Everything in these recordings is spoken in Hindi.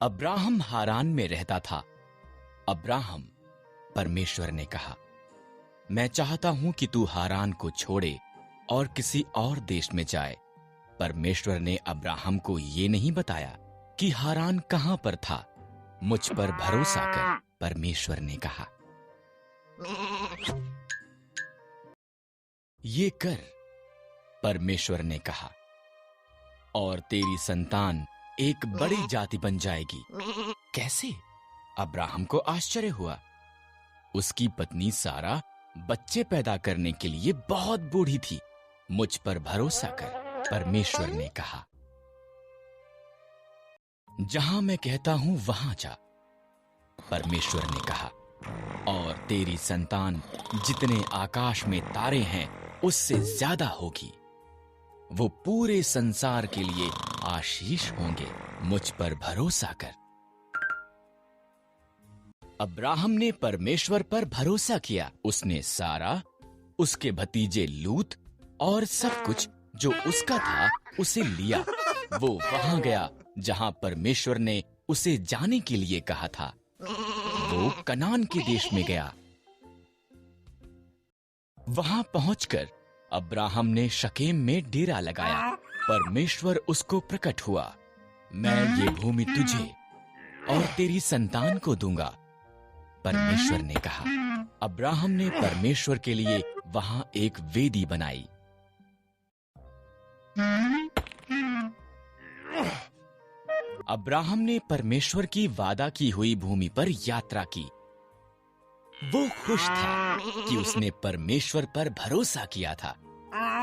अब्राहम हारान में रहता था। अब्राहम, परमेश्वर ने कहा, मैं चाहता हूं कि तू हारान को छोड़े और किसी और देश में जाए। परमेश्वर ने अब्राहम को ये नहीं बताया कि हारान कहां पर था। मुझ पर भरोसा कर, परमेश्वर ने कहा। ये कर, परमेश्वर ने कहा, और तेरी संतान एक बड़ी जाति बन जाएगी। कैसे? अब्राहम को आश्चर्य हुआ। उसकी पत्नी सारा बच्चे पैदा करने के लिए बहुत बूढ़ी थी। मुझ पर भरोसा कर, परमेश्वर ने कहा। जहां मैं कहता हूं वहां जा, परमेश्वर ने कहा, और तेरी संतान जितने आकाश में तारे हैं उससे ज्यादा होगी। वो पूरे संसार के लिए आशीष होंगे। मुझ पर भरोसा कर। अब्राहम ने परमेश्वर पर भरोसा किया। उसने सारा, उसके भतीजे लूत और सब कुछ जो उसका था उसे लिया। वो वहां गया जहां परमेश्वर ने उसे जाने के लिए कहा था। वो कनान के देश में गया। वहां पहुंचकर अब्राहम ने शकेम में डेरा लगाया। परमेश्वर उसको प्रकट हुआ। मैं ये भूमि तुझे और तेरी संतान को दूंगा, परमेश्वर ने कहा। अब्राहम ने परमेश्वर के लिए वहां एक वेदी बनाई। अब्राहम ने परमेश्वर की वादा की हुई भूमि पर यात्रा की। वो खुश था कि उसने परमेश्वर पर भरोसा किया था।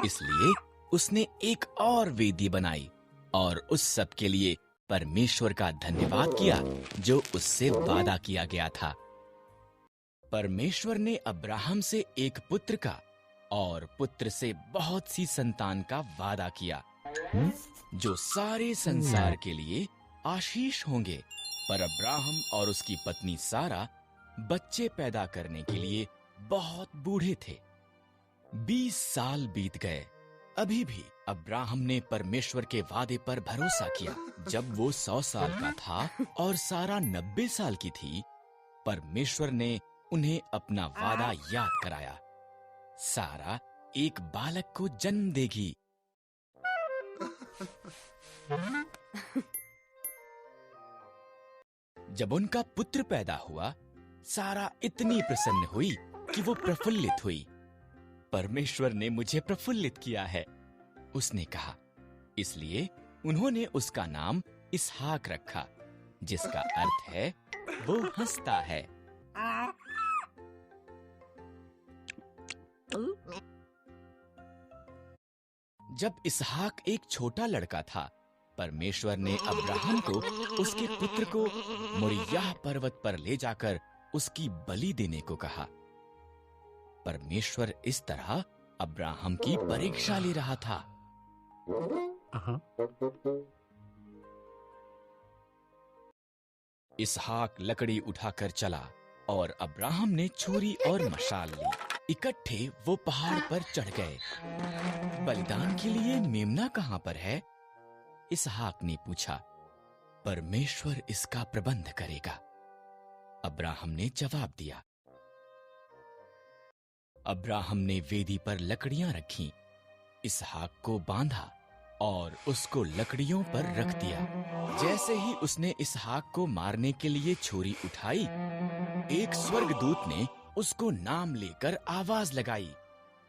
इसलिए उसने एक और वेदी बनाई और उस सब के लिए परमेश्वर का धन्यवाद किया जो उससे वादा किया गया था। परमेश्वर ने अब्राहम से एक पुत्र का और पुत्र से बहुत सी संतान का वादा किया जो सारे संसार के लिए आशीष होंगे। पर अब्राहम और उसकी पत्नी सारा बच्चे पैदा करने के लिए बहुत बूढ़े थे। 20 साल बीत गए। अभी भी अब्राहम ने परमेश्वर के वादे पर भरोसा किया। जब वो 100 साल का था और सारा 90 साल की थी, परमेश्वर ने उन्हें अपना वादा याद कराया। सारा एक बालक को जन्म देगी। जब उनका पुत्र पैदा हुआ, सारा इतनी प्रसन्न हुई कि वो प्रफुल्लित हुई। परमेश्वर ने मुझे प्रफुल्लित किया है, उसने कहा। इसलिए उन्होंने उसका नाम इसहाक रखा, जिसका अर्थ है वो हंसता है। जब इसहाक एक छोटा लड़का था, परमेश्वर ने अब्राहम को उसके पुत्र को मोरिय्याह पर्वत पर ले जाकर उसकी बलि देने को कहा। परमेश्वर इस तरह अब्राहम की परीक्षा ले रहा था। इसहाक लकड़ी उठाकर चला और अब्राहम ने छुरी और मशाल ली। इकट्ठे वो पहाड़ पर चढ़ गए। बलिदान के लिए मेमना कहां पर है? इसहाक ने पूछा। परमेश्वर इसका प्रबंध करेगा, अब्राहम ने जवाब दिया। अब्राहम ने वेदी पर लकड़ियां रखीं, इसहाक को बांधा और उसको लकड़ियों पर रख दिया। जैसे ही उसने इसहाक को मारने के लिए छुरी उठाई, एक स्वर्गदूत ने उसको नाम लेकर आवाज लगाई,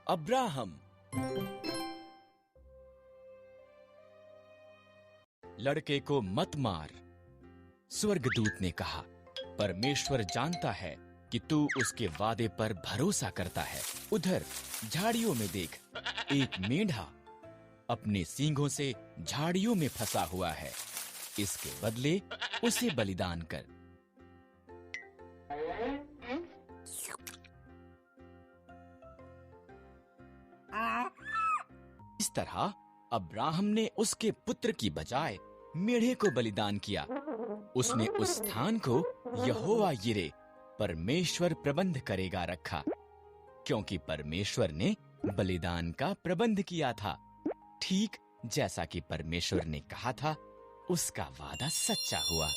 अब्राहम। लड़के को मत मार, स्वर्गदूत ने कहा। परमेश्वर जानता है कि तू उसके वादे पर भरोसा करता है। उधर झाड़ियों में देख, एक मेंढा अपने सींगों से झाड़ियों में फंसा हुआ है। इसके बदले उसे बलिदान कर। इस तरह अब्राहम ने उसके पुत्र की बजाय मेढ़े को बलिदान किया। उसने उस स्थान को यहोवा यिरे, परमेश्वर प्रबंध करेगा, रखा, क्योंकि परमेश्वर ने बलिदान का प्रबंध किया था। ठीक जैसा कि परमेश्वर ने कहा था, उसका वादा सच्चा हुआ।